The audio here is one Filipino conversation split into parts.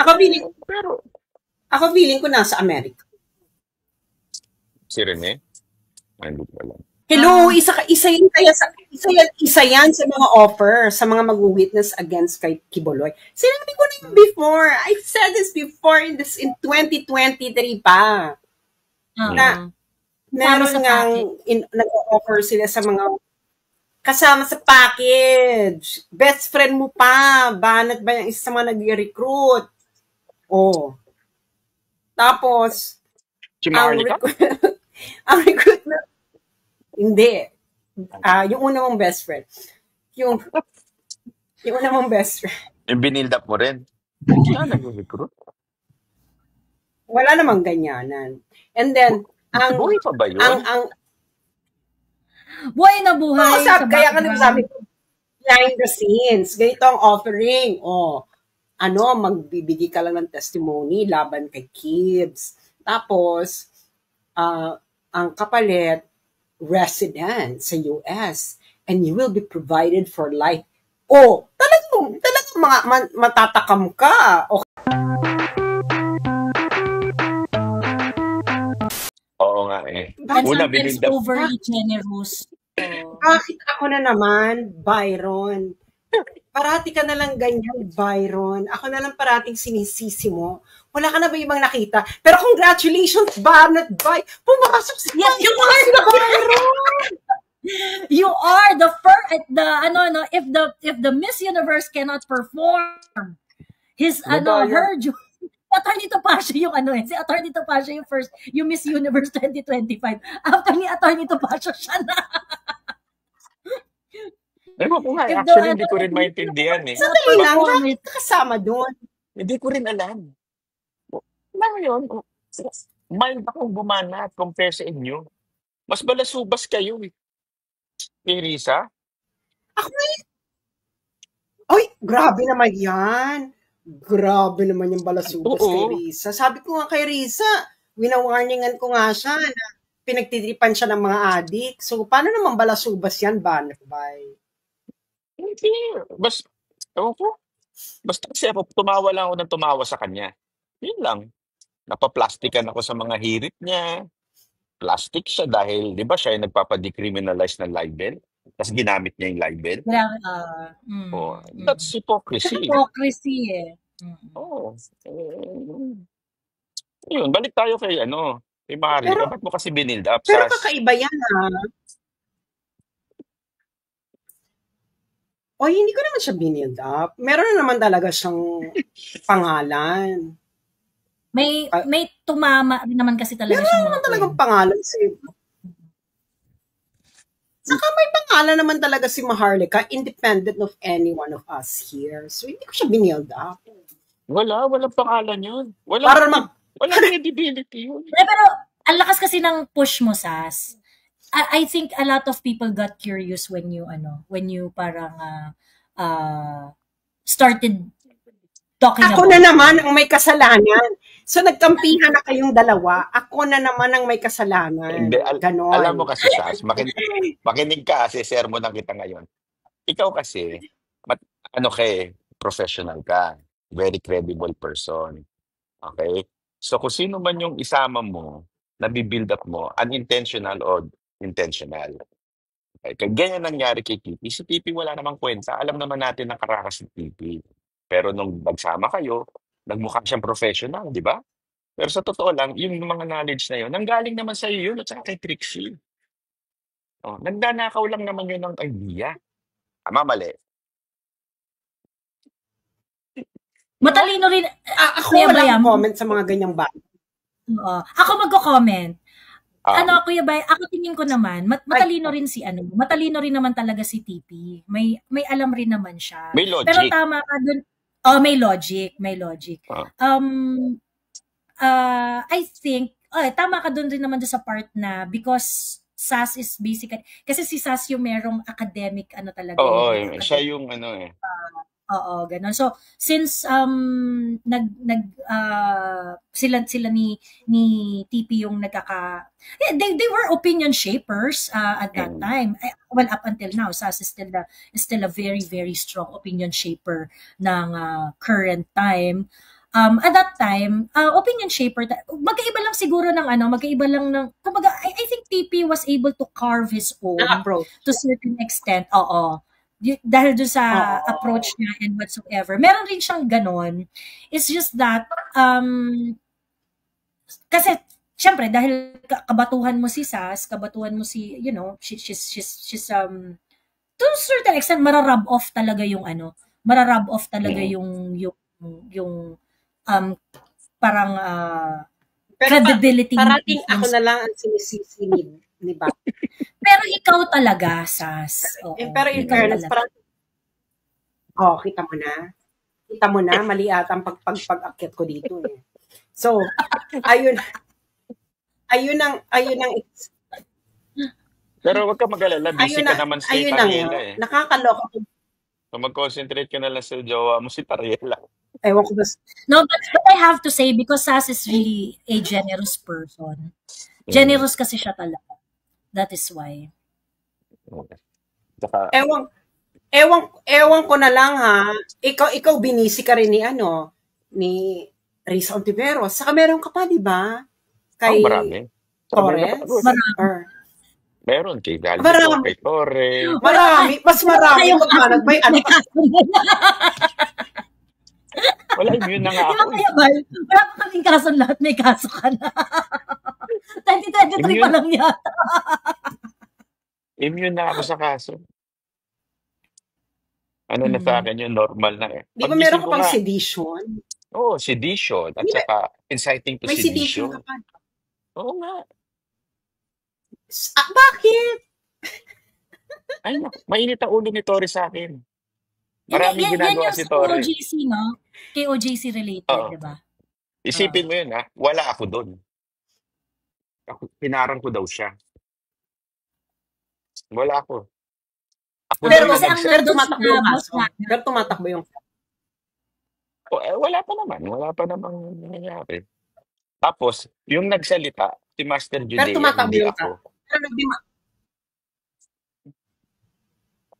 Ako feeling, Pero, ako feeling ko nasa Amerika. si Rene? Ay, hindi ko alam. Hello, isa yan sa mga offer sa mga mag-witness against kay Kibuloy. Sinabi ko na yung before. I said this before in 2023 pa. Na meron ngang nag-offer sila sa mga kasama sa package. Best friend mo pa. Banat ba yung isa sa mga nag-recruit? Oh. Tapos, Si Maharlika? ang recruit na hindi. Yung una mong best friend. Yung una mong best friend. Yung binild up mo rin. Saan nag-recruit? Wala namang ganyanan. And then, buhay pa ba yun? Buhay na buhay. Kaya ka nagsabi ko, behind the scenes, ganito ang offering. Magbibigay ka lang ng testimony laban kay Kibbs. Tapos, ang kapalit, resident sa US, and you will be provided for life. Talagang matatakam ka. Oo nga eh. Una, sometimes overly generous. Bakit ako na naman, Byron? Parati ka na lang ganyan, Byron. Ako na lang parating sinisisi mo. Wala ka na ba ibang nakita? Pero congratulations, Barnett Bay. Pumasok si Byron. You are the first, if the Miss Universe cannot perform, Attorney Topacio yung si Attorney Topacio yung first, yung Miss Universe 2025. After ni Attorney Topacio, siya na. Actually, hindi ko rin maintindihan eh. Sandali lang, kasama doon. Hindi ko rin alam. Ngayon, mind akong bumana compare sa inyo. Mas balasubas kayo eh. Kay Risa? Ako grabe naman yan. Grabe naman yung balasubas kay Risa. Sabi ko nga kay Risa, winawarningan ko nga siya na pinagtitripan siya ng mga adik. So, paano naman balasubas yan, Banakbay? Hindi. Basta kasi ako, tumawa lang ako ng tumawa sa kanya. Yun lang. Napaplastikan ako sa mga hirit niya. Plastic siya dahil, di ba, siya yung nagpapadecriminalize ng libel. Tapos ginamit niya yung libel. That's hypocrisy. Hypocrisy eh. Yun, balik tayo kay kay Maharlika. Ba't mo kasi binild up? Pero kakaiba yan hindi ko naman siya binild up. Meron na naman talaga siyang pangalan. May tumama rin naman kasi talaga siyang meron naman talagang pangalan Saka may pangalan naman talaga si Maharlika, independent of any one of us here. So, hindi ko siya binild up. Walang pangalan yun. Walang credibility yun. Pero, ang lakas kasi ng push mo, Sas. I think a lot of people got curious when you parang started talking Ako na naman ang may kasalanan. So, nagkampihan na kayong dalawa. Ako na naman ang may kasalanan. Ganon. Alam mo kasi, Sas, makinig ka kasi sermon na kita ngayon. Ikaw kasi, professional ka. Very credible person. Okay? So, kung sino man yung isama mo, nabibuild up mo, unintentional or intentional. Okay? Kaya ganyan nangyari kay Tipi. Si Tipi wala namang kwenta. Alam naman natin na karakas si Tipi. Pero nung nagsama kayo, nagmukha siyang professional, di ba? Pero sa totoo lang, yung mga knowledge na yun, nanggaling naman sa iyo yun at saka kay Trixie. Nagdanakaw lang naman yun ng idea. Mali. Matalino rin. Ako wala comment sa mga ganyang bagay. Ako magko-comment. Kuya Bay, ako tingin ko naman, matalino rin matalino rin naman talaga si TP. May alam rin naman siya. May logic. Pero tama ka dun. May logic. I think, tama ka dun rin naman doon sa part na because SAS is basically, kasi si SAS yung merong academic talaga. Siya yung ganun. So, since sila ni TP yung they were opinion shapers at that time. Well, up until now, SAS is still a very, very strong opinion shaper ng current time. at that time, opinion shaper, magkaiba lang siguro ng magkaiba lang ng, kumbaga, I think TP was able to carve his own approach to certain extent. Oo. Dahil doon sa approach niya and whatsoever. Meron rin siyang ganon. It's just that, kasi, syempre, dahil kabatuhan mo si Sas, kabatuhan mo si, she's to a certain extent, mararub off talaga yung parang credibility. Parating ako na lang ang sinisisi ni Ba. Pero ikaw talaga, Sas. Pero in fairness, parang, kita mo na, mali ata ang pag-akyat ko dito eh. So, ayun ang pero wag ka mag-alala, busy ka naman sa Tariela eh. Nakakaloka. So mag-concentrate ka na lang sa jowa mo si Tariela. Ewan ko ba. No, but I have to say, because Sas is really a generous person. Generous kasi siya talaga. That is why. Saka, ewan ko na lang ha. Ikaw binisi ka rin ni Risa Ontiveros. Saka meron ka pa, di ba? marami. Torres? Meron kay Galvin, Marami. kay Torres. Marami. Mas marami. May Wala, yun na nga ako. Wala pa kaming kaso lahat. May kaso ka na. 2023 pa lang yata. Immune na ako sa kaso. Na sa akin yun, normal na eh. Di ba meron ka pang sedition? Oo, sedition. At saka inciting to may sedition. May sedition ka pa. Oo nga. Bakit? Ay, mainit ang ulo ni Torres sa akin. Maraming ginagawa si Torres. Yan yung OJC, no? Kay OJC related, di ba? Isipin mo yun, ha? Wala ako doon. Pinarang ko daw siya. Wala ako. Pero tumatakbo yung kaso. Pero tumatakbo yung kaso. Wala pa namang nangyayari. Tapos, yung nagsalita, si Master Judea, hindi ako.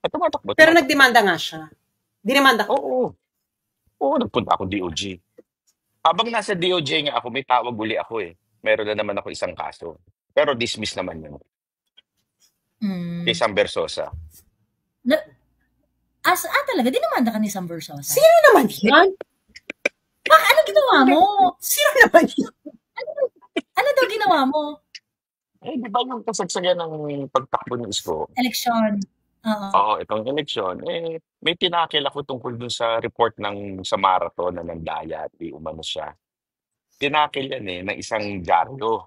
Tumatakbo. Pero nagdemanda nga siya. Dinemanda ko. Oo, nagpunta ako DOJ. Habang nasa DOJ nga ako, may tawag uli ako eh. Meron na naman ako isang kaso. Pero dismiss naman yun. Kay Sam Versosa. Talaga? Dinemanda ka ni Sam Versosa? Sino naman yan? Ano ginawa mo? Sino naman yan? Ano daw ginawa mo? Di ba yung kasagsagan ng pagtakbo ng isko? Eleksyon. Oo, itong eleksyon. May tinakil ako tungkol dun sa report sa marathon na nandaya at di umano siya. Tinakil yan ng isang dyaryo.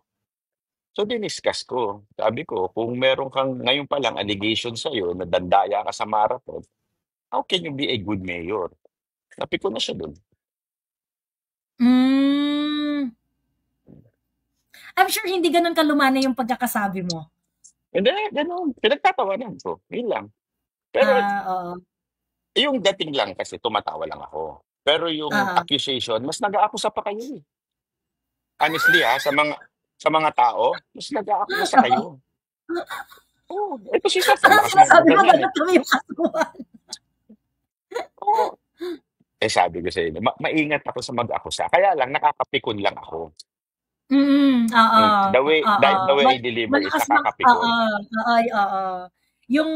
So, diniscuss ko. Sabi ko, kung meron kang ngayon pa lang allegation sa'yo na dandaya ka sa marathon, how can you be a good mayor? Sabi ko na siya dun. I'm sure hindi ganun kalumana yung pagkakasabi mo. Hindi, ganun. Pinagtatawanan ko. Yun lang. Pero, yung dating lang kasi tumatawa lang ako. Pero yung accusation, mas nag-aakusa pa kayo eh. Honestly sa mga tao, mas nag-aakusa sa kayo. Ito si Sasa. Sabi mo ba kami yung kasuhan? Sabi ko sa inyo, maingat ako sa mag-akusa. Kaya lang, nakakapikon lang ako. The way I deliver is nakakapikon. Yung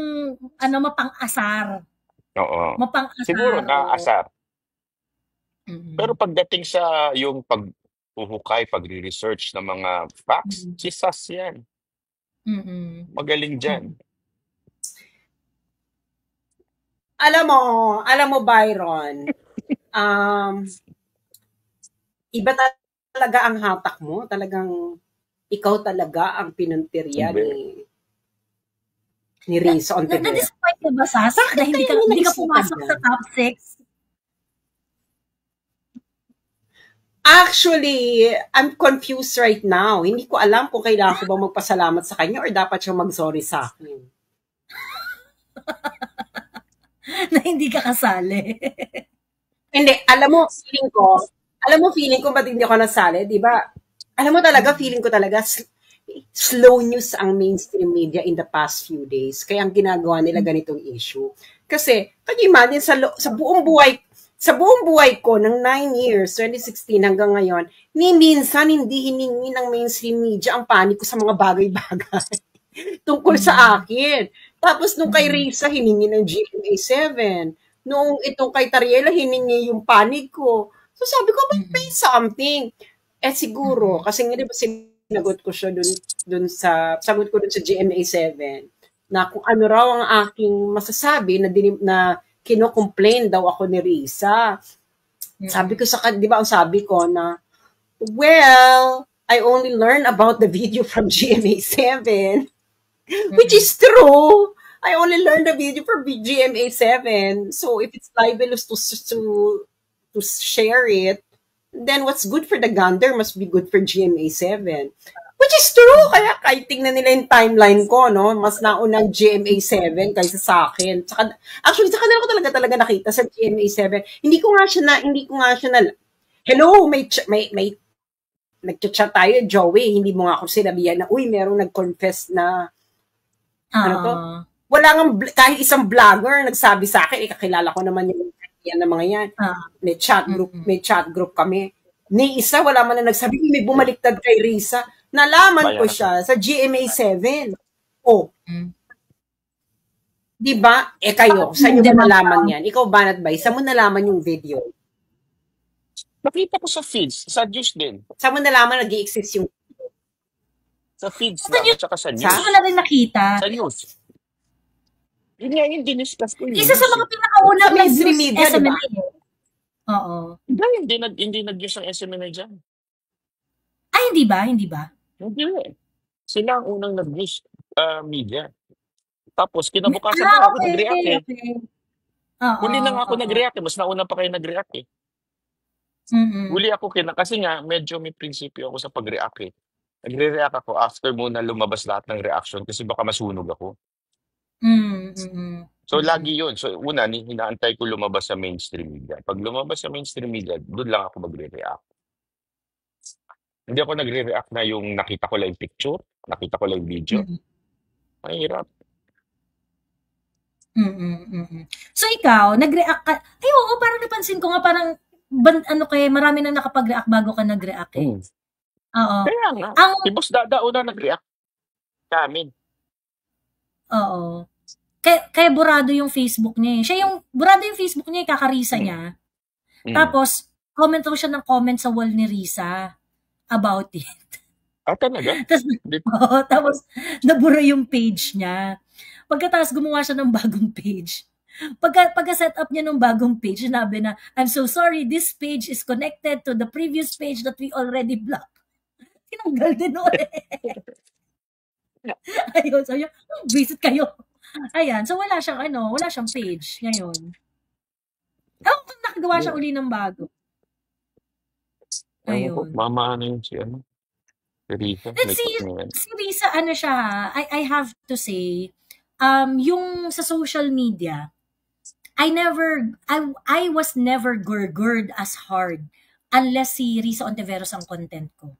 mapang-asar. Oo. Mapang-asar. Siguro na-asar. Pero pagdating sa yung paghuhukay, pagre-research ng mga facts, si Sas yan. Magaling dyan. Alam mo Byron, iba talaga ang hatak mo. Talagang ikaw talaga ang pinuntirya ni Risa Ontiveros. Na-disappoint ka ba, Sas? Na hindi ka pumasok sa top 6? Actually, I'm confused right now. Hindi ko alam kung kailangan ko bang magpasalamat sa kanya or dapat siyang mag-sorry sa akin. Na hindi ka kasali. Hindi, alam mo feeling ko ba't hindi ako nasali, di ba? Alam mo talaga, feeling ko talaga slow news ang mainstream media in the past few days. Kaya ang ginagawa nila ganitong issue. Kasi, can you imagine, sa buong buhay, sa buong buhay ko, ng 9 years, 2016 hanggang ngayon, ni minsan hindi hiningi ng mainstream media ang panig ko sa mga bagay-bagay tungkol sa akin. Tapos nung kay Risa, hiningi ng GMA7. Nung itong kay Tariela, hiningi yung panig ko. So sabi ko, may something. Siguro, kasi nga diba sinagot ko siya sagot ko dun sa GMA7, na kung ano raw ang aking masasabi na kino-complain daw ako ni Risa. Sabi ko di ba ang sabi ko na, well, I only learned about the video from GMA7, which is true. I only learned the video from GMA7. So if it's libelous to share it, then what's good for the gander must be good for GMA7. Which is true. Kaya kahit tingnan nila yung timeline ko, no, mas naunang GMA7 kaysa sa akin. Actually, sa kanila ko talaga nakita sa GMA7. Hindi ko nga siya na, hello, may nagchat tayo, Joey, hindi mo nga ako sinabihan na, uy, merong nag-confess na, ano to? Wala nga, kahit isang vlogger nagsabi sa akin, kakilala ko naman yung yan na mga yan. May chat group kami. Ni isa, wala man na nagsabi, may bumaliktad kay Risa. Nalaman ko siya sa GMA7. Oh. Di ba? Kayo, saan nyo nalaman yan? Ikaw, Banat Bay, saan mo nalaman yung video? Nakita ko sa feeds, sa news din. Saan mo nalaman nag-i-exist yung video? Sa feeds na, at saka sa news. Saan mo na rin nakita? Sa news. Yun nga yung diniscuss ko. Isa sa mga pinakaunang mainstream media, SMNA. diba? Oo. Hindi nag-use ang SMNA dyan. Hindi ba? Hindi. Sila ang unang nag-use media. Tapos, kinabukasan na ako nag-react eh. Huli na nga ako nag-react eh. Mas nauna pa kayo nag-react eh. Huli ako kasi nga, medyo may prinsipyo ako sa pag-react eh. Nagre-react ako after muna lumabas lahat ng reaction kasi baka masunog ako. So, lagi yun. So, una, hinaantay ko lumabas sa mainstream media. Pag lumabas sa mainstream media, doon lang ako magre-react. Hindi ako nagre-react na yung nakita ko lang yung picture, nakita ko lang yung video. Mahirap. So, ikaw, nag-react ka. Ay, oo, parang napansin ko nga, parang, marami na nakapag-react bago ka nag-react eh. Oo. Kaya nga. Si Boss Dada una nag-react sa amin. Oo. Kaya burado yung Facebook niya eh. Burado yung Facebook niya, kakarisa niya. Tapos, comment siya ng comment sa wall ni Risa about it. Talaga? Tapos, nabura yung page niya. Pagkatapos, gumawa siya ng bagong page. Pagka-set up niya ng bagong page, sinabi na, I'm so sorry, this page is connected to the previous page that we already blocked. Tinanggal din ulit. Ayun, sabi niya, visit kayo. Ayan, so wala siyang page ngayon. Kung nakagawa siya uli ng bago. Ayun. Mama, ano yun si Risa? Si Risa, siya, I have to say, yung sa social media, I was never gurgured as hard unless si Risa Ontiveros ang content ko.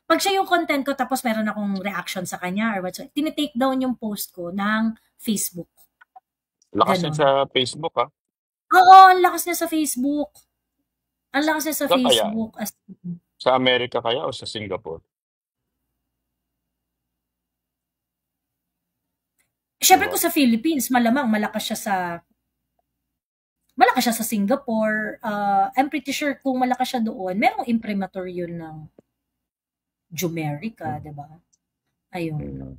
Pag siya yung content ko, tapos meron akong reaction sa kanya or whatsoever, tinitake down yung post ko ng Facebook. Lakas niya sa Facebook, ha? Oo, ang lakas niya sa Facebook. Ang lakas niya sa Facebook. Sa Amerika kaya o sa Singapore? Siyempre kung sa Philippines, malamang malakas siya sa Singapore. I'm pretty sure kung malakas siya doon, merong imprimatur yun ng Jumerica, diba? Ayun.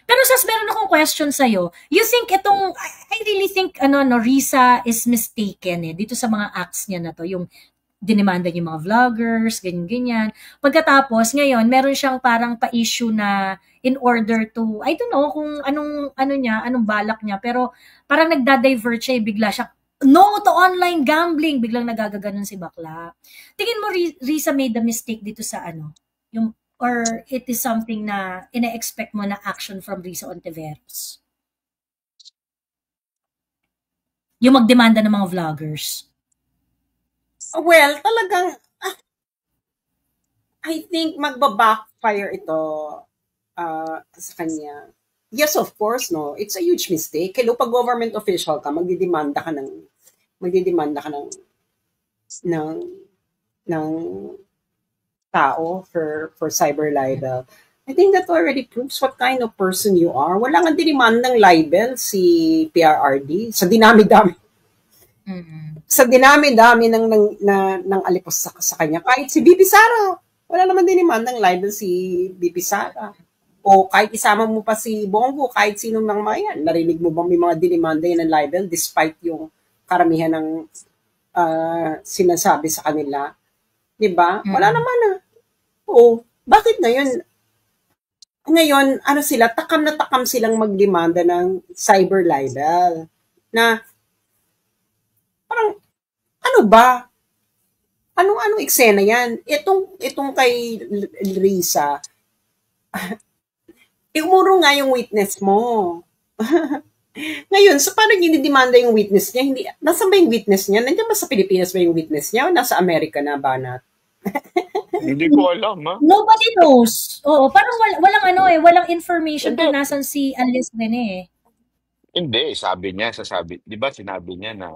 Pero meron akong question sa'yo. You think I really think, Risa is mistaken dito sa mga acts niya na to, yung dinemanda yung mga vloggers, ganyan-ganyan. Pagkatapos, ngayon, meron siyang parang pa-issue na in order to, I don't know kung anong balak niya, pero parang nagda-divert siya, bigla siya, no to online gambling, biglang nagagaganon si bakla. Tingin mo, Risa made the mistake dito sa or it is something na ina-expect mo na action from Risa Ontiveros? Yung magdemanda ng mga vloggers. Well, talagang, I think magbabackfire ito sa kanya. Yes, of course, no. It's a huge mistake. Hello, pag government official ka, magdidemanda ka ng magdidemanda ka ng tao for cyber libel. I think that already proves what kind of person you are. Wala nga dinimandang libel si PRRD sa dinami-dami. Sa dinami-dami ng alipos sa kanya. Kahit si BP Sara, wala naman dinimandang libel si BP Sara. O kahit isama mo pa si Bongo, kahit sino ng mga yan, narinig mo bang may mga dinimanda yan ng libel despite yung karamihan ng sinasabi sa kanila? Diba? Wala naman na. Oo. Bakit ngayon, sila, takam na takam silang magdemanda ng cyber libel. Na, parang, ano ba? Anong eksena yan? Itong kay Risa, umuro nga yung witness mo. Ngayon, so parang dinidemanda yung witness niya, hindi, nasaan ba yung witness niya? Nandiyan ba sa Pilipinas ba yung witness niya? O nasa Amerika na ba na? Hindi ko alam, ha? Nobody knows. Oo, parang walang information kung nasan si Alias Rene. Hindi, di ba sinabi niya na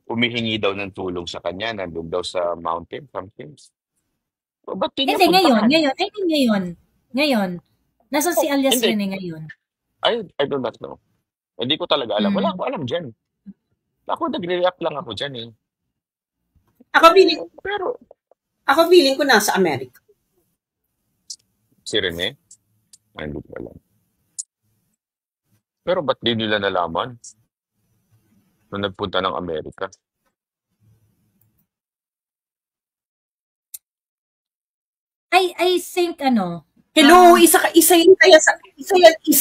humihingi daw ng tulong sa kanya, nandun daw sa mountain, something. So, ba't di niya Hindi, puntahan? ngayon. Nasaan si Alias Hindi. Rene ngayon? I do not know. Hindi ko talaga alam. Wala ko alam dyan. Ako, nagre-react lang ako dyan eh. Ako feeling ko nasa Amerika. Si Rene? Hindi ko alam. Pero ba't di nila nalaman nung nagpunta ng Amerika? I think Hello, isa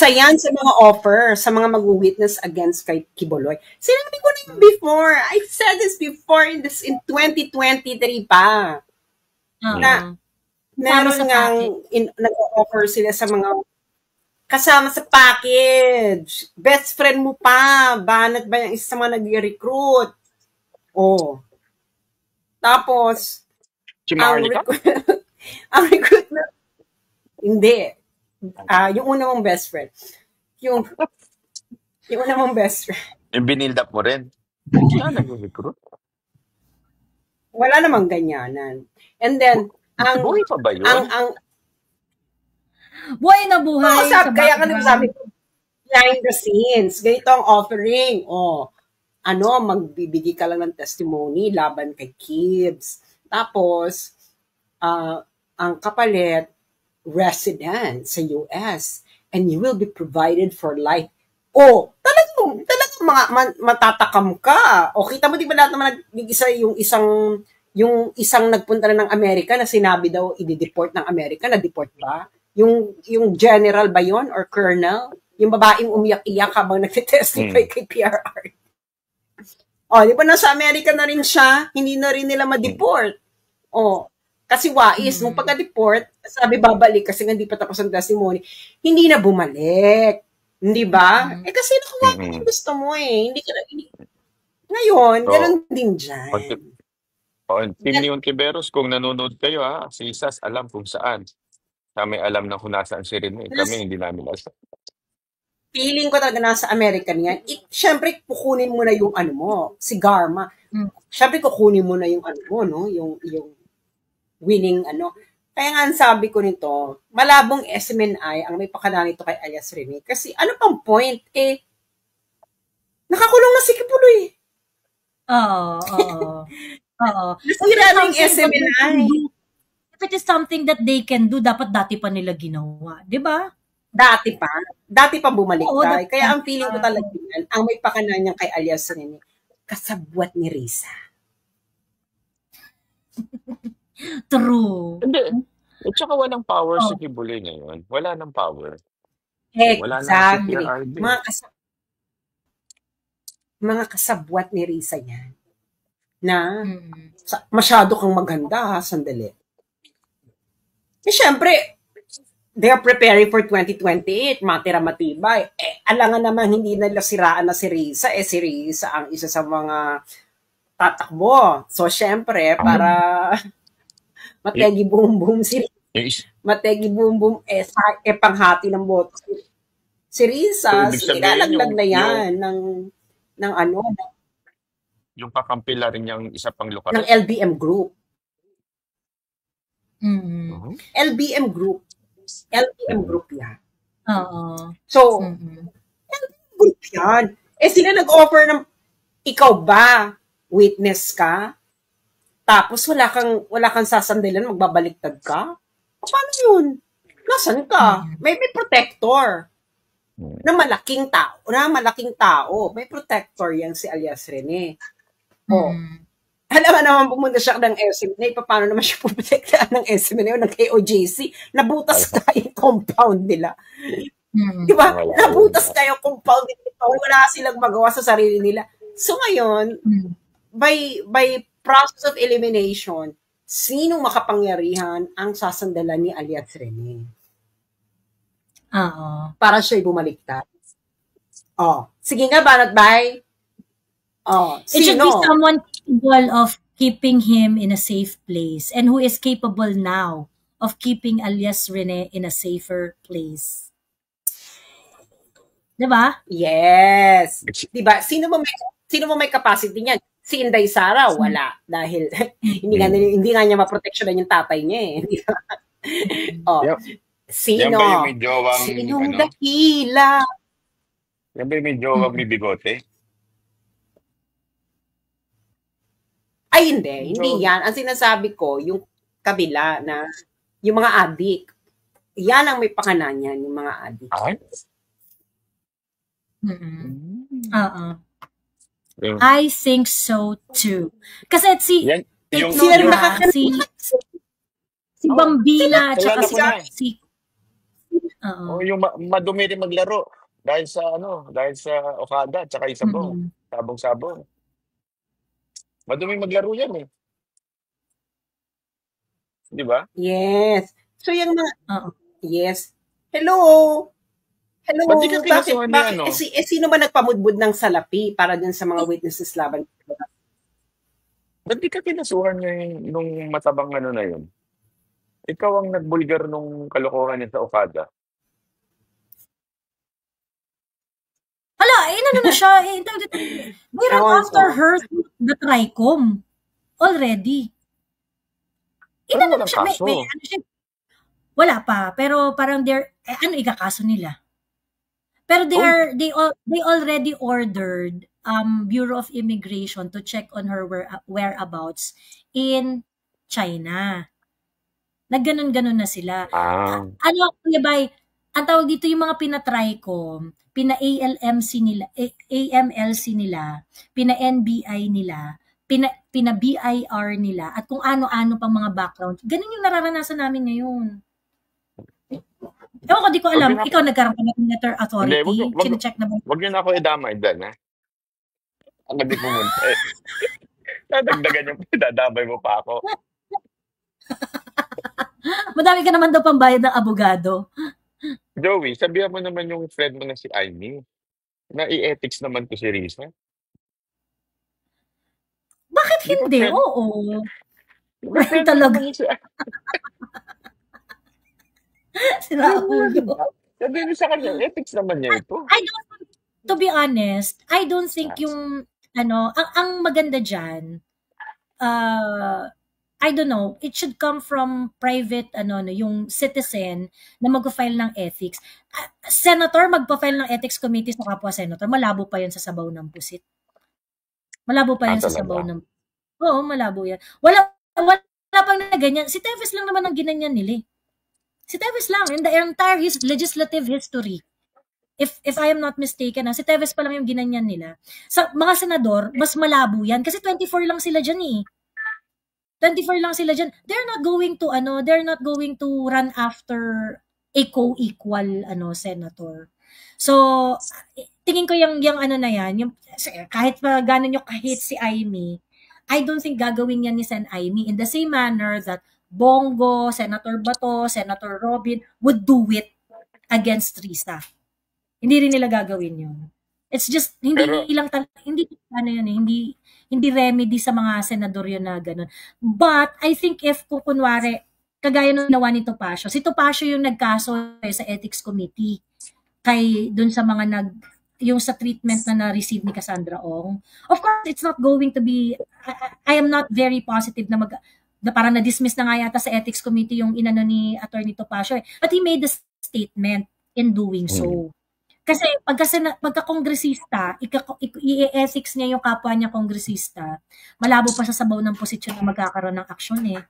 yan sa mga offer, sa mga mag-witness against kay Kibuloy. Sinabi ko na yung before. I said this before in 2023 pa. Na meron ngang nag-offer sila sa mga kasama sa package. Best friend mo pa. Banat ba yung isa sa mga nag-recruit? Oh. Tapos, ang recruit na hindi. Yung una mong best friend. Yung una mong best friend. Yung binild up mo rin. Saan nag-recruit? Wala namang ganyanan. And then, buhay pa ba yun? Buhay na buhay. Kaya ka nagsabi ko, behind the scenes, ganito ang offering. Magbibigay ka lang ng testimony laban kay Kibbs. Tapos, ang kapalit, resident sa US, and you will be provided for life. Talagang matatakam ka. Kita mo, di ba lahat naman yung isang nagpunta na ng Amerika na sinabi daw i-deport ng Amerika, na-deport ba? Yung general ba yun? Or colonel? Yung babaeng umiyak-iyak habang nag-testify kay PRR. Di ba nasa Amerika na rin siya? Hindi na rin nila ma-deport. Kasi wais, nung pagka-deport, sabi babalik kasi hindi pa tapos ang testimony, hindi na bumalik. Hindi ba? Kasi nakuha mo yung gusto mo eh. Ngayon, ganun din dyan. Team ni Ontiveros, kung nanonood kayo si Sas alam kung saan. Kami alam na kung nasaan si Rene. Kami hindi namin alam. Feeling ko talaga nasa Amerika niyan. Siyempre, kukunin mo na yung si Garma. Siyempre, kukunin mo na yung yung winning Kaya nga sabi ko nito, malabong SMNI ang may pakana nito kay Alias Rene. Kasi ano pang point? Nakakulong na si Kibuloy. Oo. Nasira na yung SMNI. If it is something that they can do, dapat dati pa nila ginawa. Di ba? Dati pa bumalik tayo. Kaya ang feeling ko talaga yan, ang may pakana niya kay Alias Rene, kasabwat ni Risa. True. Hindi. At saka walang power si Kibuloy ngayon. Wala nang power. Exactly. Mga kasabwat ni Risa yan. Na masyado kang maganda sandali. Siyempre, they are preparing for 2028, matira matibay. Alangan naman hindi nila siraan na si Risa. Si Risa ang isa sa mga tatakbo. So, siyempre, para mategi boom si mategi boom panghati ng boto si Risa, ilalaglag na yan ng yung kakampi la rin niyang isa pang ng lokal. LBM Group. Mm. LBM Group. LBM Group yan. Oo. So, group yan. Sila nag-offer ng, ikaw ba, witness ka? Tapos wala kang sasandalan, magbabaliktad ka? Paano yun? Nasaan ka? May protector. Na malaking tao. May protector yan si alias Rene. Alam nga naman pumunta siya ng SMNA, paano naman siya puprotektahan ng SMNA o ng KOJC? Nabutas ka yung compound nila. Diba? Nabutas ka yung compound nila. Wala silang magawa sa sarili nila. So ngayon, by process of elimination, sinong makapangyarihan ang sasandalan ni alias Rene? Para siya'y bumaliktad. Sige nga, Banat Bay. It should be someone capable of keeping him in a safe place and who is capable now of keeping alias Rene in a safer place. Diba? Yes. Diba? Sino mo may capacity niyan? Si Inday Sara, wala. Dahil hindi nga niya maproteksyonan yung tatay niya eh. Diba? Sino? Yan ba yung may jowang, Sinong dakila? Yan ba yung may jowang may bigote? Ay, hindi yan. Ang sinasabi ko, yung kabila na, yung mga adik. Yan ang may pakanan yan, yung mga adik. I think so too. Kasi si Bambina at saka si yung madumi rin maglaro dahil sa Okada at saka Isabong, sabong-sabong. Madumi maglaro yan eh. Di ba? Yes. So yung mga yes. Hello. Ba't di ka kinasuhan Bakit? Sino ba nagpamudbud ng salapi para dun sa mga witnesses laban? Ba't di ka kinasuhan nung matabang na yun? Ikaw ang nagbulgar nung kalokohan niya sa Okada. Hala, na siya. We're after her the TRICOM already. Walang kaso. Wala pa. Pero parang ikakaso nila? Pero they already ordered Bureau of Immigration to check on her whereabouts in China. Nagganon-ganon na sila. Kuya Bay, ang tawag dito yung mga pina-TRICOM, pina-AMLC nila, pina-NBI nila, pina-BIR nila, at kung ano-ano pang mga background. Ganun yung nararanasan namin ngayon. Ewan ko, di ko alam. Ikaw nagkaroon ka ng letter authority? Sino-check na ba? Huwag yun ako idamay dyan, ha? Ang hindi pumunta eh. Nadagdagan yung pinadamay mo pa ako. Madami ka naman daw pambayad ng abogado. Joey, sabihan mo naman yung friend mo na si Amy na i-ethics naman to si Risa. Bakit hindi? Oo. Friend talaga. Sira ulo. Sabihin mo sa kanya, ethics naman niya ito. To be honest, I don't think yung, ang maganda dyan, I don't know, it should come from private, yung citizen na mag-file ng ethics. Senator, magpa-file ng ethics committee sa kapwa senator, malabo pa yan sa sabaw ng pusit. Malabo pa yan sa sabaw ng... Oo, malabo yan. Wala pang na ganyan. Si Teves lang naman ang ginanyan nila. Si Teves lang, in the entire legislative history. If I am not mistaken, si Teves pa lang yung ginanyan nila. Sa mga senador, mas malabo yan. Kasi 24 lang sila dyan eh. 24 lang sila dyan. They're not going to run after a co-equal senator. So, tingin ko yung na yan, yung, kahit pa gano'n yung kahit si Amy, I don't think gagawin yan ni Sen Amy in the same manner that Bongo, Senator Bato, Senator Robin would do it against Risa. Hindi rin nila gagawin yun. It's just, hindi remedy sa mga senador yun na ganun. But, I think if kunwari, kagaya nung ginawa ni Topacio, si Topacio yung nagkaso sa ethics committee dun sa mga yung sa treatment na na-receive ni Cassandra Ong. Of course, it's not going to be, I am not very positive na parang na-dismiss na nga yata sa ethics committee yung inano ni Attorney Topacio eh. But he made a statement in doing so. Kasi pagka-kongresista, i-ethics niya yung kapwa niya kongresista, malabo pa sa sabaw ng posisyon na magkakaroon ng aksyon eh.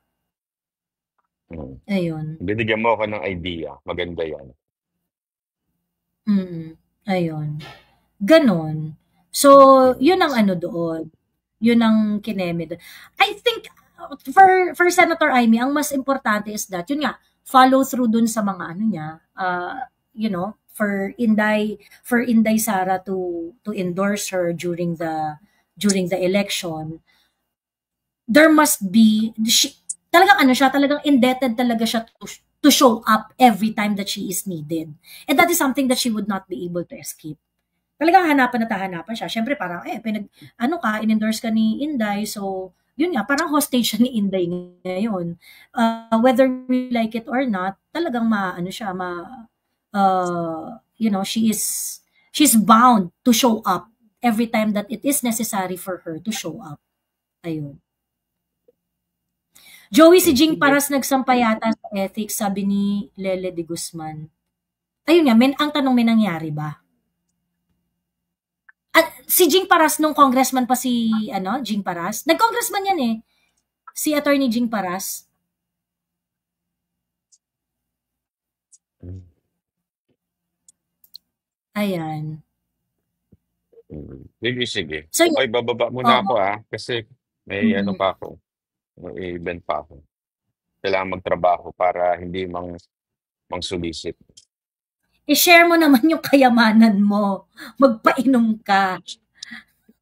Ayun. Binigyan mo ako ng idea. Maganda yan. Ayun. Ganon. So, yun ang ano doon. Yun ang kineme doon. I think, for Senator Amy, ang mas importante is that, yun nga, follow through dun sa mga ano niya, you know, for Inday Sara to endorse her during the election. There must be, talagang ano siya, talagang indebted talaga siya to show up every time that she is needed. And that is something that she would not be able to escape. Talagang hanapan siya. Siyempre parang, in-endorse ka ni Inday, so, yun nga, parang hostage siya ni Inday ngayon. Whether we like it or not, talagang she's bound to show up every time that it is necessary for her to show up. Ayun. Joey, si Jing Paras nagsampay yata sa ethics, sabi ni Lele de Guzman. Ayun nga, ang tanong, may nangyari ba? At si Jing Paras, nung congressman pa si, Jing Paras, nag-congressman yan eh. Si Attorney Jing Paras. Ayan. Sige. So, okay, bababa muna ako kasi may pa ako. May event pa ako. Kailangan magtrabaho para hindi mang-solicit. I-share mo naman yung kayamanan mo. Magpainom ka.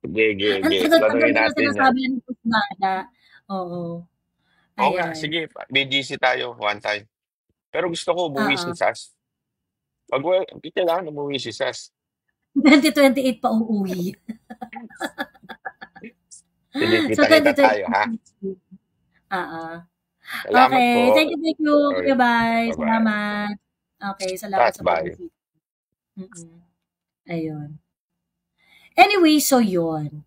Sige. Planuhin natin yan. Oo. Oo nga, sige. BGC tayo one time. Pero gusto ko umuwi si Sas. Kailangan umuwi si Sas. 2028 pa uuwi. Sige, kita tayo, ha? Salamat okay, po. thank you. Okay, bye. Salamat. Okay, salamat sa bye. Ayun. Anyway, so yun.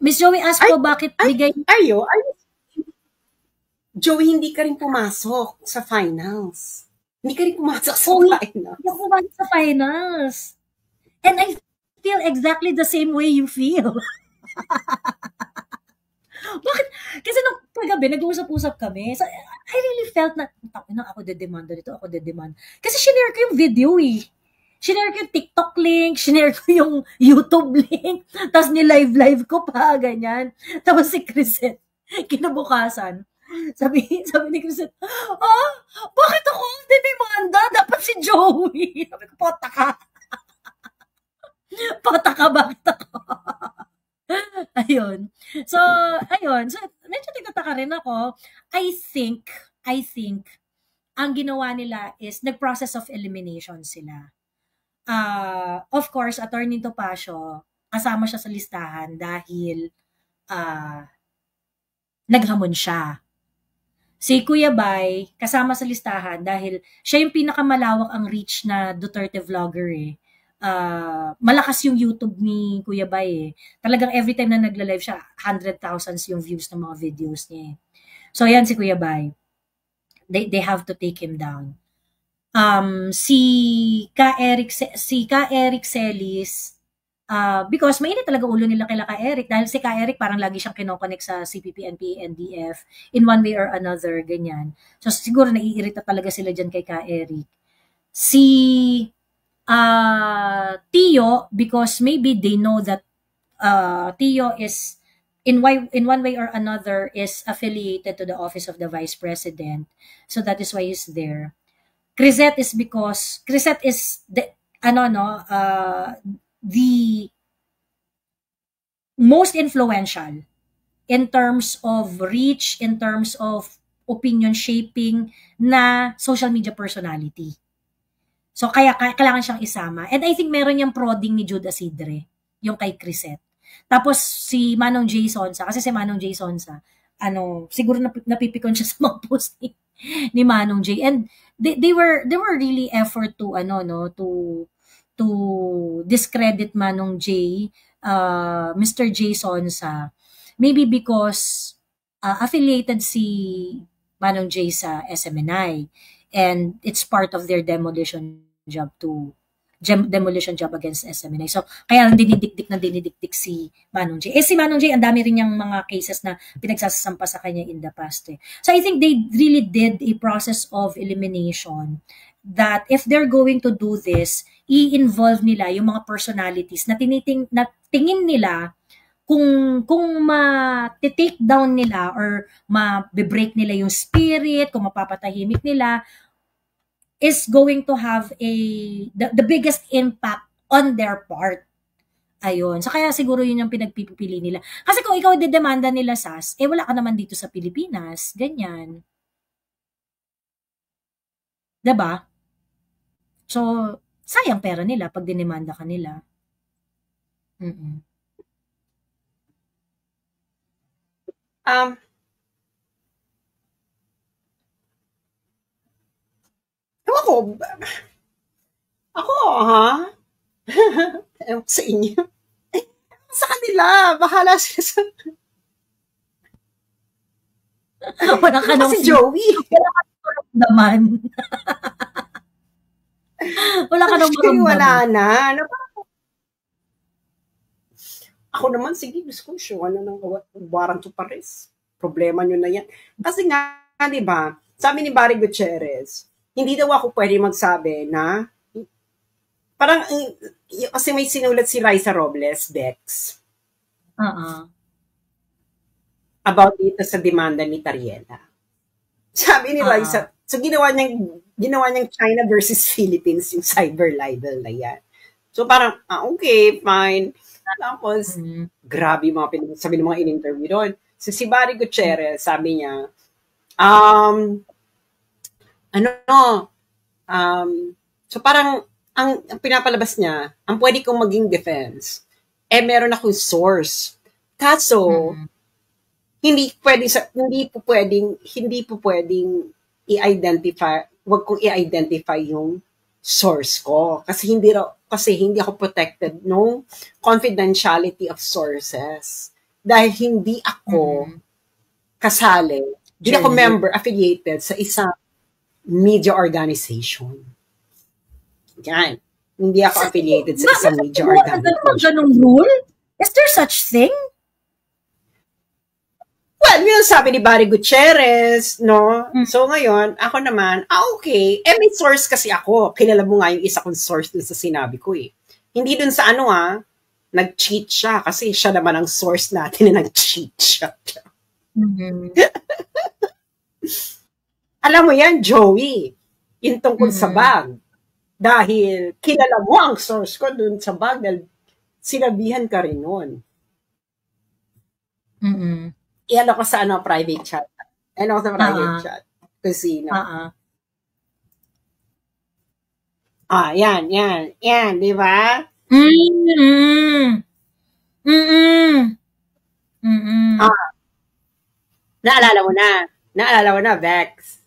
Miss Joey, ask ko bakit bigay... Joey, hindi ka rin pumasok sa finals. Hindi ka rin pumasok sa finals. Hindi ako pumasok sa finals. And I feel exactly the same way you feel. Bakit? Kasi nung kagabi, nag-uusap-usap kami. So, I really felt na, ako de-demand dito, ako de-demand. Kasi shinare ko yung video eh. Shinare ko yung TikTok link, shinare ko yung YouTube link, tapos ni-live ko pa, ganyan. Tapos si Chrisette, kinabukasan, sabi ni Chrisette, bakit ako de-demanda? Dapat si Joey. Sabi ko, pataka. Bakit ako? Ayun. So, medyo tigtataka rin ako. I think, ang ginawa nila is, nag-process of elimination sila. Of course, Attorney Topacio, kasama siya sa listahan dahil naghamon siya. Si Kuya Bay, kasama sa listahan dahil siya yung pinakamalawak ang reach na Duterte vlogger eh. Malakas yung YouTube ni Kuya Bay eh. Talagang every time na nagla-live siya, 100,000 yung views ng mga videos niya eh. So yan si Kuya Bay. They have to take him down. Si Ka Eric Celis, because mainit talaga ulo nila kay Ka Eric dahil si Ka Eric parang lagi siyang kinoconnect sa CPP, NPA, NDF in one way or another, ganyan. So siguro naiirita talaga sila dyan kay Ka Eric. Si Tio, because maybe they know that Tio is in one way or another is affiliated to the office of the Vice President. So that is why he's there. Chrisette is because Chrisette is the most influential in terms of reach, in terms of opinion shaping na social media personality. So, kaya kailangan siyang isama. And I think meron niyang prodding ni Jude Asidre, yung kay Chrisette. Tapos, si Manong J. Sonsa, kasi si Manong J. Sonsa, siguro napipikon siya sa mga posting ni Manong J. And they were really effort to to discredit Manong J, Mr. J Sonsa, maybe because affiliated si Manong J sa SMNI, and it's part of their demolition job against SMNI. So, kaya lang dinidikdik si Manong J. Si Manong J, ang dami rin niyang mga cases na pinagsasampa sa kanya in the past. So, I think they really did a process of elimination that if they're going to do this, i-involve nila yung mga personalities na tingin nila kung ma-take down nila or ma-break nila yung spirit, kung mapapatahimik nila, is going to have the biggest impact on their part. Ayun. So, kaya siguro yun yung pinagpipili nila. Kasi kung ikaw didemanda nila, Sas, wala ka naman dito sa Pilipinas. Ganyan. Diba? So, sayang pera nila pag dinemanda ka nila. Ako, ha? Ewan sa inyo. Sa kanila, bahala sila sa... Wala ka nang si Joey. Wala ka nang naman. Wala ka nang maramdaman. Wala na. Ako naman, sige, gusto ko, show ng warrant to Paris. Problema nyo na yan. Kasi nga, di ba, sabi ni Barry Gutierrez, hindi daw ako pwede magsabi na, parang, kasi may sinulat si Raisa Robles, Dex. About dito sa demanda ni Tariela. Sabi ni Raisa, so ginawa niyang China versus Philippines yung cyber libel na yan. So parang, okay, fine. Tapos, grabe yung mga sabi ng mga in-interview doon. So si Barry Gutierrez, sabi niya, so parang, ang pinapalabas niya, ang pwede kong maging defense, meron akong source. Kaso, hindi po pwedeng i-identify, wag kong i-identify yung source ko. Kasi hindi ako protected no confidentiality of sources. Dahil hindi ako kasali, hindi ako member, affiliated sa isang media organization. Yan. Hindi ako affiliated sa isang media organization. Ganong rule? Is there such thing? Well, yun sabi ni Barry Gutierrez, no? So ngayon, ako naman, okay. May source kasi ako. Kilala mo nga yung isa kong source dun sa sinabi ko eh. Hindi dun sa nag-cheat siya kasi siya naman ang source natin na nag-cheat siya. Alam mo yan, Joey, yung tungkol sa bag. Dahil kilala mo ang source ko dun sa bag dahil sinabihan ka rin nun. Iyan ako sa private chat. Iyan ako sa private chat. Kusina. Yan, di ba? Naalala mo na, Vex.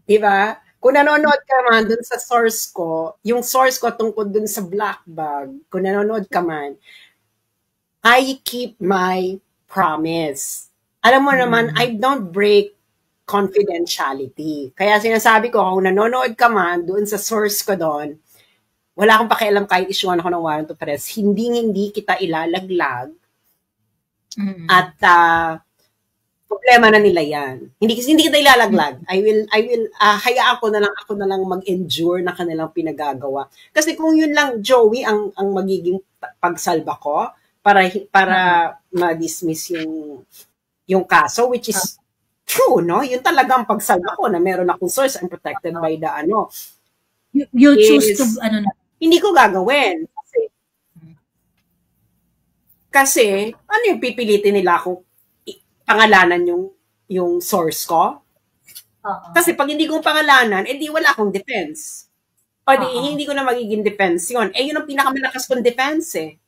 Di ba? Kung nanonood ka man dun sa source ko, yung source ko tungkol dun sa black bag, kung nanonood ka man, I keep my promise. Alam mo naman, I don't break confidentiality. Kaya sinasabi ko, kung nanonood ka man doon sa source ko doon, wala akong pakialam kahit issue ako ng warrant of arrest. Hindi kita ilalaglag. At problema na nila yan. Hindi kita ilalaglag. I will hayaan ko na lang mag-endure na kanilang pinagagawa. Kasi kung yun lang, Joey, ang magiging pagsalba ko, para ma-dismiss yung kaso, which is true, no? Yun talagang pagsalba ko na meron akong source, I'm protected by the You choose to, hindi ko gagawin. Kasi yung pipilitin nila kung pangalanan yung source ko? Kasi pag hindi ko pangalanan, di wala akong defense. O hindi ko na magiging defense yun. Yun ang pinakamalakas kong defense eh.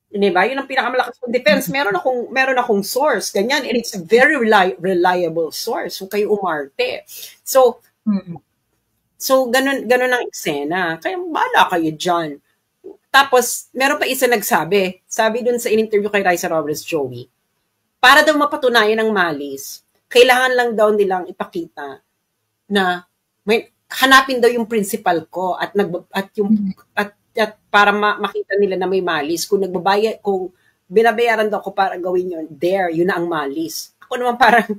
Diba? Yun ang pinakamalakas kong defense. Meron akong source, ganyan, and it's a very reliable source. So kayo umarte. So ganun ang eksena. Kaya bahala kayo dyan. Tapos, meron pa isa nagsabi. Sabi dun sa in-interview kay Raisa Robles Joey, para daw mapatunayan ng malis, kailangan lang daw nilang ipakita na hanapin daw yung principal ko at para makita nila na may malis. Kung binabayaran daw ko para gawin yun, yun na ang malis. Ako naman parang,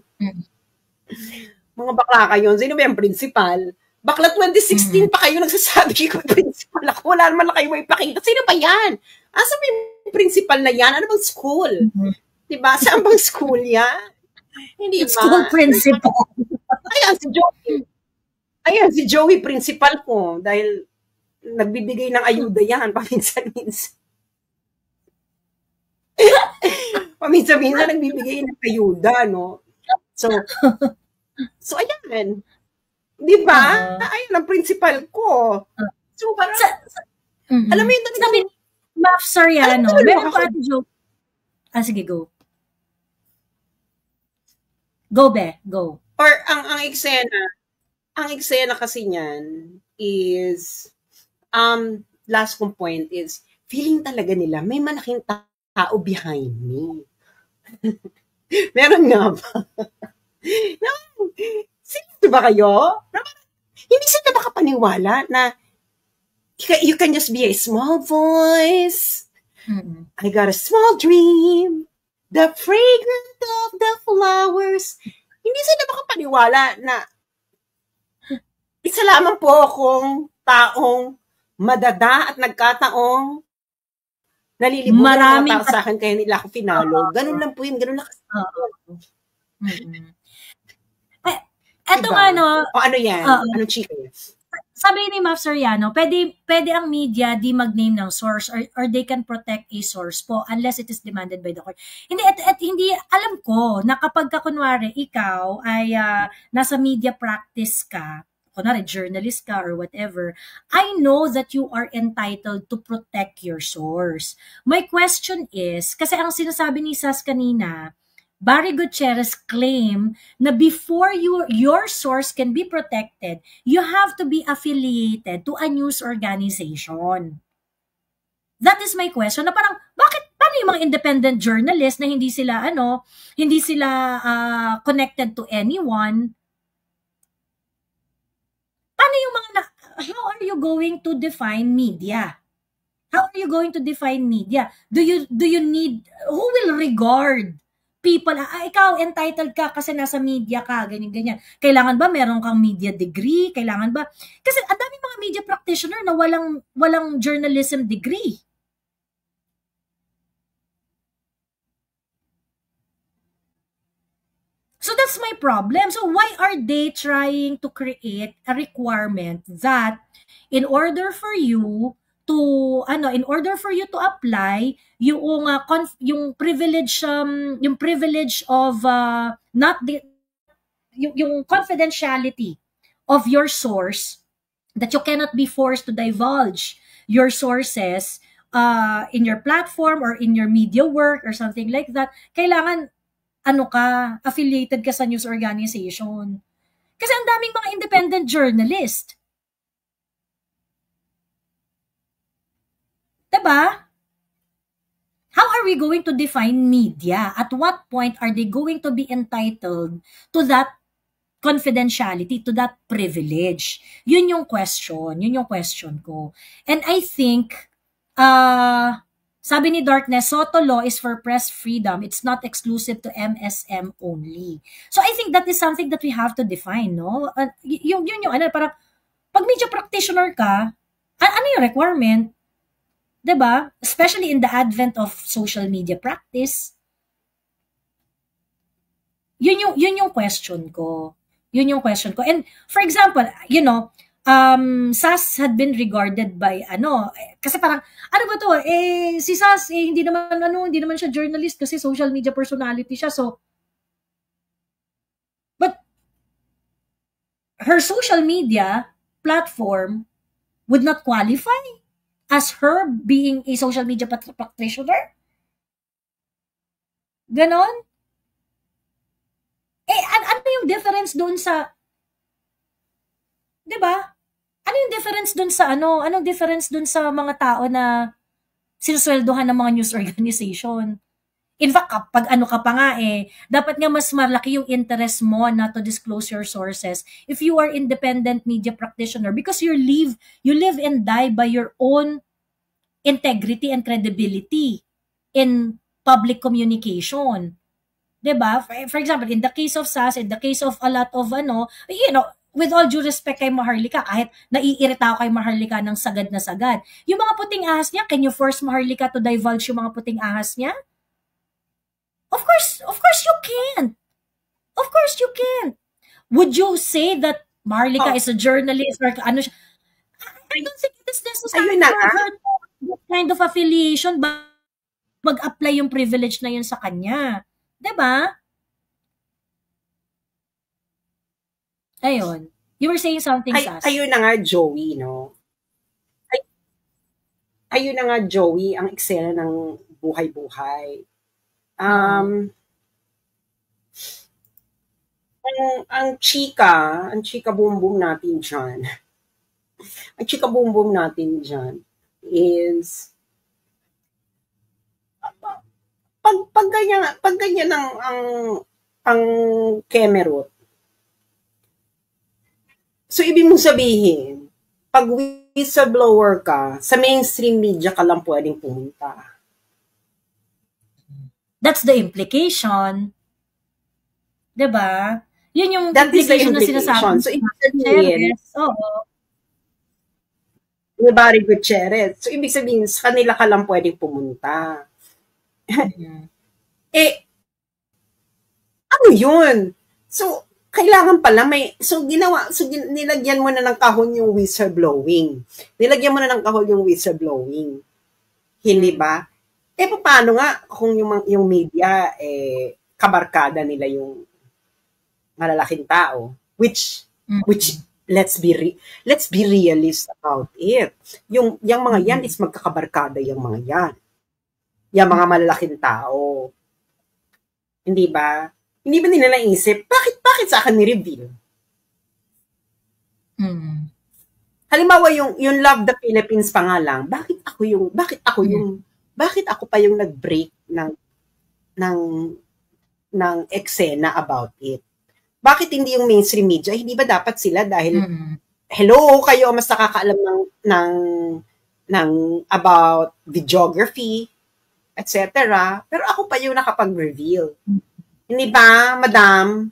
mga bakla kayo, sino ba yung principal? Bakla 2016 pa kayo nagsasabi ko principal ako. Wala naman lang kayo may ipakita. Sino ba yan? Asa ba yung principal na yan? Ano bang school? Diba? Saan bang school yan? Hindi ba? School principal. Ayan, si Joey principal ko. Dahil nagbibigay ng ayuda yan paminsan-minsan. Paminsan-minsan nagbibigay ng ayuda, no? So ayan. Di ba? Ayun ang principal ko. So parang, alam mo yun, sabi ni Maf Soriano, meron pa ate joke. Sige, go. Go, Be. Go. Or ang eksena kasi niyan is, last kong point is, feeling talaga nila may malaking tao behind me. Meron nga ba? No, sino ba kayo? Hindi sila makapaniwala na you can just be a small voice. I got a small dream. The fragrance of the flowers. Hindi sila makapaniwala na isa lamang po akong taong madada at nagkataong nalilibutan ng tao sa akin kaya nila ako finalo. Ganun lang po yun. Ganun lang kasi. Eto nga, no? O ano yan? Anong chika yan? Sabi ni Maf Soriano, pwede ang media di mag-name ng source or they can protect a source po unless it is demanded by the court. Hindi, at hindi, alam ko na kapag kunwari ikaw ay nasa media practice ka, kunwari journalist ka or whatever, I know that you are entitled to protect your source. My question is, kasi ang sinasabi ni Sas kanina, Barry Gutierrez claim na before your source can be protected, you have to be affiliated to a news organization. That is my question. Na parang, paano yung mga independent journalists na hindi sila connected to anyone? Paano yung how are you going to define media? How are you going to define media? Do you need, who will regard people, ikaw entitled ka kasi nasa media ka, ganyan-ganyan. Kailangan ba meron kang media degree? Kailangan ba? Kasi ang daming mga media practitioner na walang journalism degree. So that's my problem. So why are they trying to create a requirement that in order for you to apply yung privilege of yung confidentiality of your source, that you cannot be forced to divulge your sources in your platform or in your media work or something like that. Kailangan affiliated ka sa news organization. Kasi ang daming mga independent journalist. Diba? How are we going to define media? At what point are they going to be entitled to that confidentiality, to that privilege? Yun yung question ko. And I think, sabi ni Darkness, Soto law is for press freedom. It's not exclusive to MSM only. So I think that is something that we have to define, no? Parang, pag media practitioner ka, ano yung requirement? Diba? Especially in the advent of social media practice. Yun yung question ko. And for example, Sas had been regarded by kasi parang ba to? Si Sas hindi naman siya journalist kasi social media personality siya. So but her social media platform would not qualify as her being a social media practitioner. Ganon? Ano yung difference doon sa, 'di ba? Ano yung difference doon sa ano? Anong difference doon sa mga tao na sinusweldohan ng mga news organization? In fact, kapag ano ka pa nga dapat nga mas malaki yung interest mo na to disclose your sources if you are independent media practitioner because you live and die by your own integrity and credibility in public communication. 'Di ba? For example, in the case of SAS, in the case of a lot of with all due respect kay Maharlika, kahit naiirita ako kay Maharlika ng sagad na sagad. Yung mga puting ahas niya, can you force Maharlika to divulge yung mga puting ahas niya? Of course you can. Of course you can. Would you say that Maharlika is a journalist or ano siya? I don't think it is necessary for her that kind of affiliation mag-apply yung privilege na yun sa kanya. 'Di ba? Ayun. You were saying something, Sas. Ayun na nga, Joey, no? Ayun na nga, Joey, ang eksena ng buhay-buhay. Ang chika boom natin dyan. Ang chika boom natin dyan is pag ganyan ang Kemerut. So, ibig mong sabihin, pag whistleblower ka, sa mainstream media ka lang pwedeng pumunta. That's the implication. 'Di ba? Yun yung That implication na So, sinasabi. ibig sabihin, ni Barry Gutierrez. So, ibig sabihin, sa kanila ka lang pwedeng pumunta. Ano yun? So, kailangan pala nilagyan mo na ng kahon yung whistleblowing. Hindi ba? Paano nga kung yung media kabarkada nila yung malalaking tao, which let's be realist about it. Yung mga yan is magkakabarkada yung mga yan. Yung mga malalaking tao. Hindi ba? Hindi ba nila naisip, bakit sa akin ni-reveal? Halimbawa yung Love the Philippines pa nga lang, bakit ako pa yung nag-break ng eksena about it? Bakit hindi yung mainstream media? Hindi ba dapat sila dahil hello, kayo mas nakakaalam ng about videography, etc. Pero ako pa yung nakapag-reveal. Hindi ba, madam?